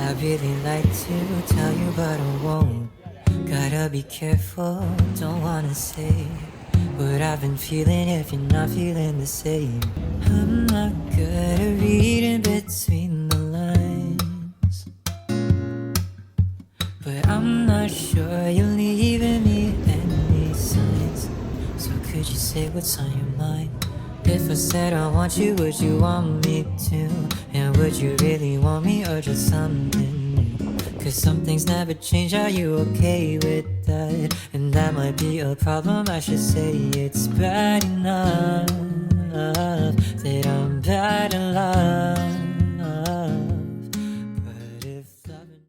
I really like to tell you but I won't. Gotta be careful, don't wanna say what I've been feeling if you're not feeling the same. I'm not good at reading between the lines, but I'm not sure you're leaving me any signs. So could you say what's on your mind? If I said I want you, would you want me to? And would you really want me or just something new? Cause some things never change, are you okay with that? And that might be a problem, I should say it's bad enough that I'm bad in love. But if loving...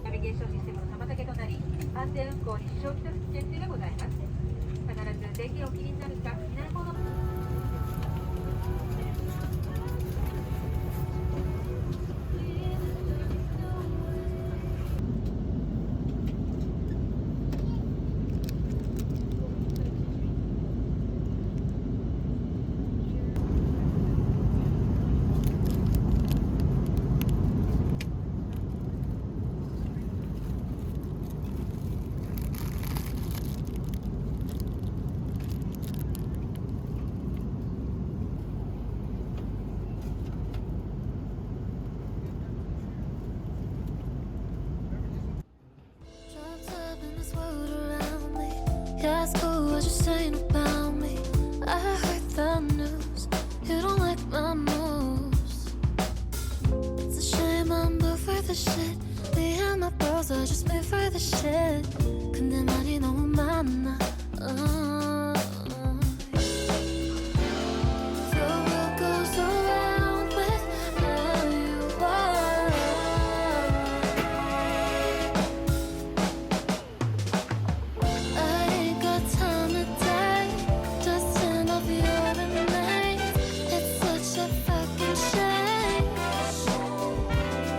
ナビゲーションシステムの妨げとなり、安全運行に支障をきたす危険性がございます。必ず電源をお切りになるか、避難モード。Yeah, school, what you saying about me? I heard the news, you don't like my moves. It's a shame I'm built for the shit. Me and my bros are just made for the shit. 근데 말이 너무 많아. The world goes around with how you are. I ain't got time today, just turn off your remains. It's such a fucking shame.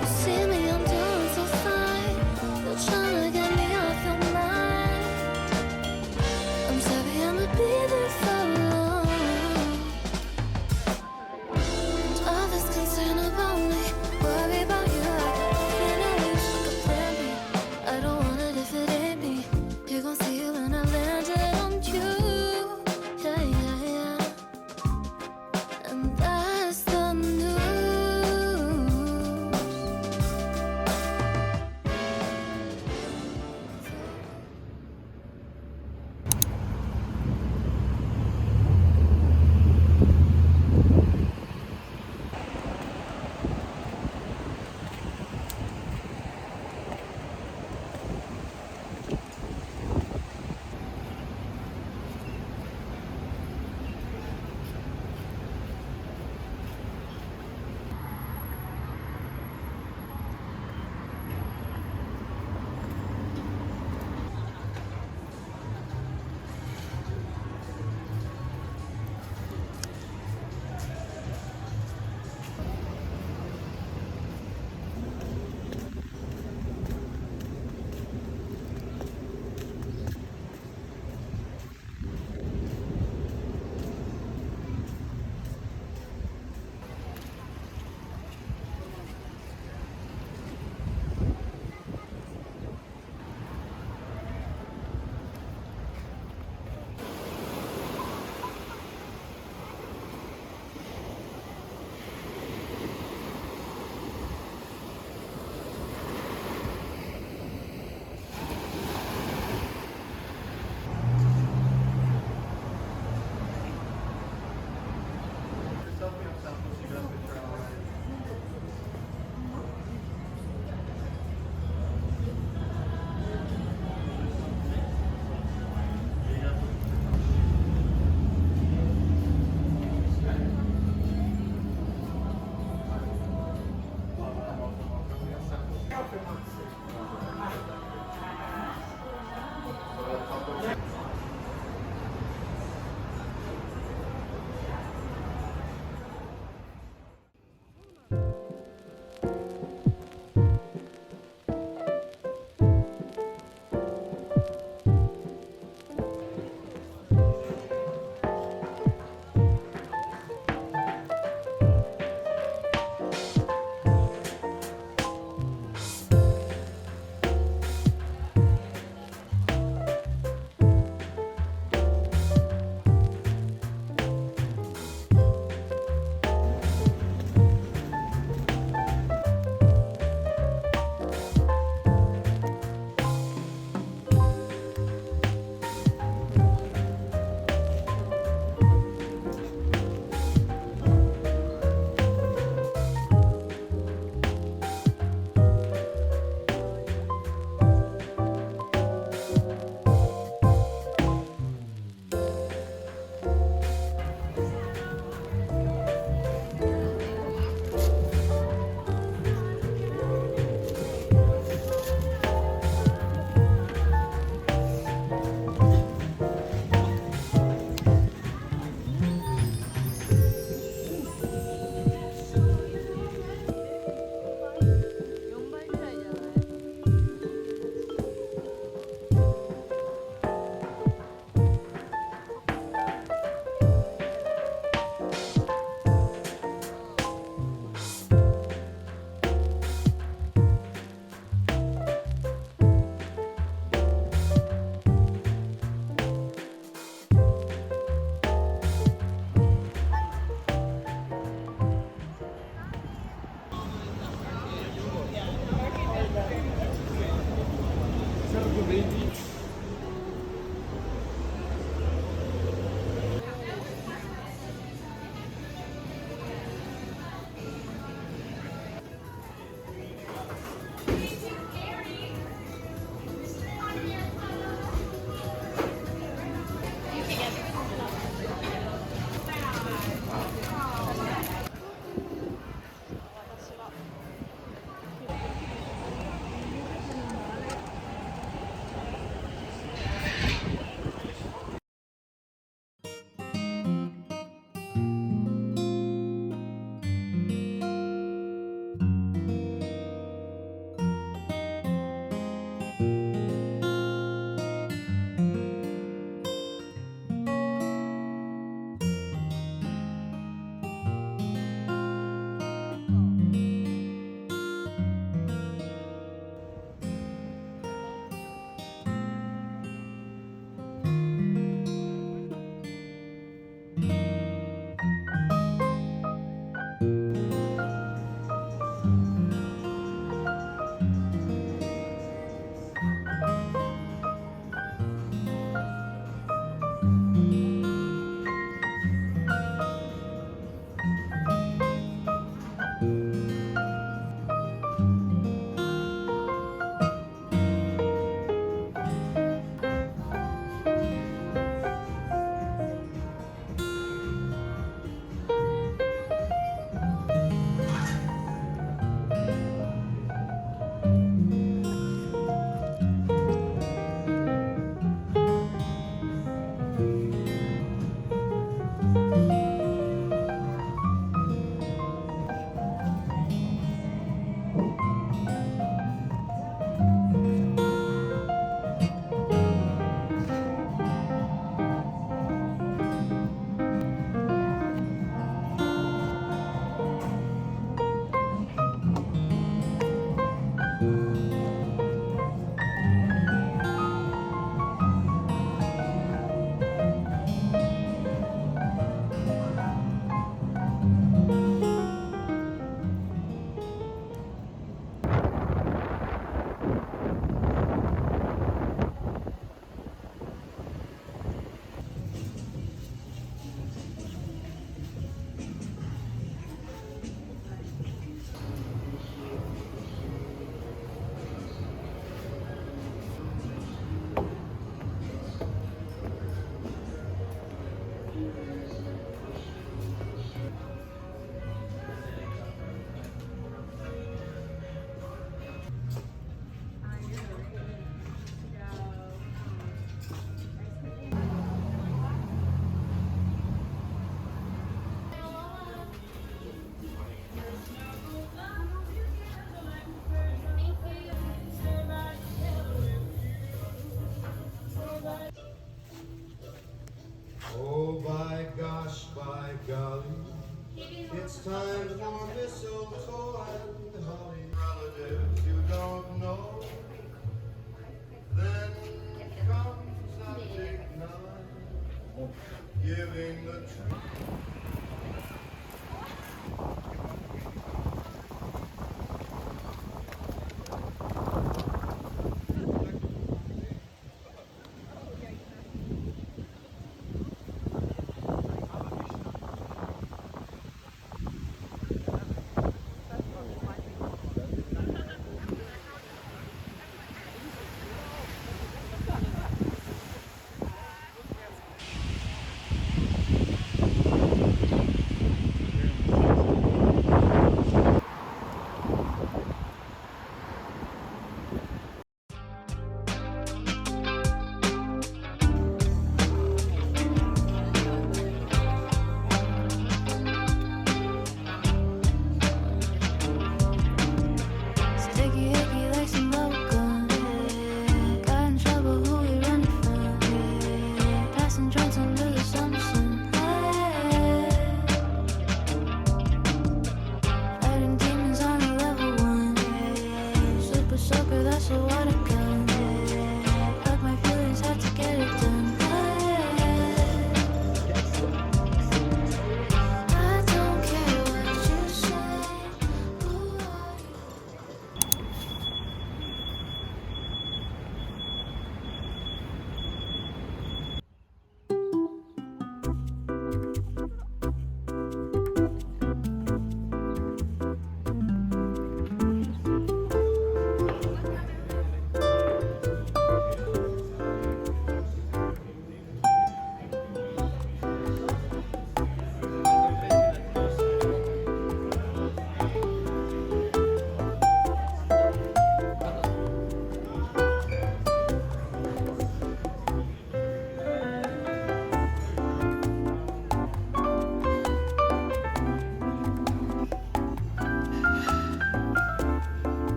You see me, I'm doing so fine. You're trying to get me off your mind. I'm sorry, I'm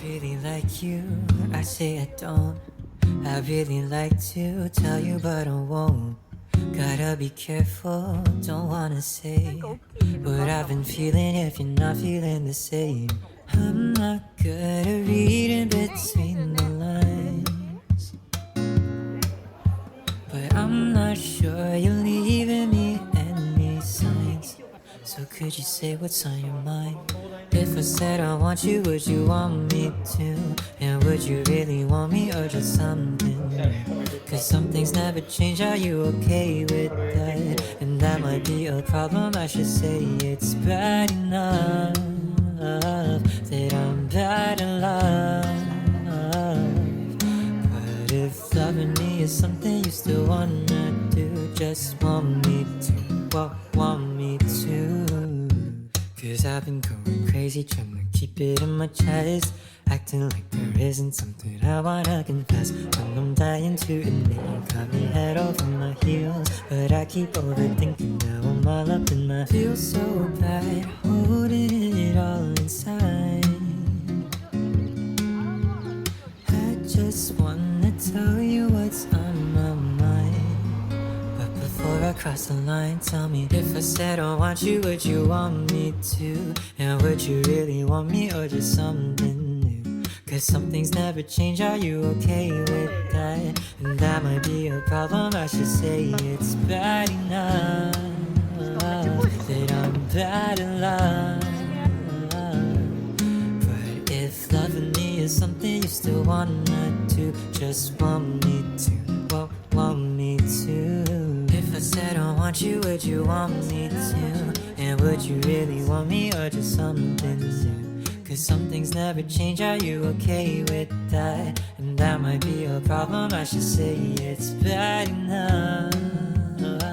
Really like you, I say I don't. I really like to tell you, but I won't. Gotta be careful, don't wanna say what I've been feeling if you're not feeling the same. I'm not good at reading between the lines, but I'm not sure you're leaving me any signs. So could you say what's on your mind? If I said I want you, would you want me to? And would you really want me or just something new? Cause some things never change, are you okay with that? And that might be a problem, I should say it's bad enough that I'm bad in love. But if loving me is something you still wanna do, just want me to, want me to. Cause I've been going crazy trying to keep it in my chest, acting like there isn't something I wanna confess. When I'm dying to admit you got me head over my heels, but I keep overthinking, now I'm all up in my feel so bad, holding it all inside. I just wanna tell you what's on my mind, but before I cross the line, tell me, if I said I want you, would you want me to? And would you really want me or just something new? Cause some things never change, are you okay with that? And that might be a problem, I should say it's bad enough that I'm bad in love. But if loving me is something you still wanna do, just want me to, want me to. If I said I want you, would you want me to? And would you really want me or just something new? Cause some things never change, are you okay with that? And that might be a problem, I should say it's bad enough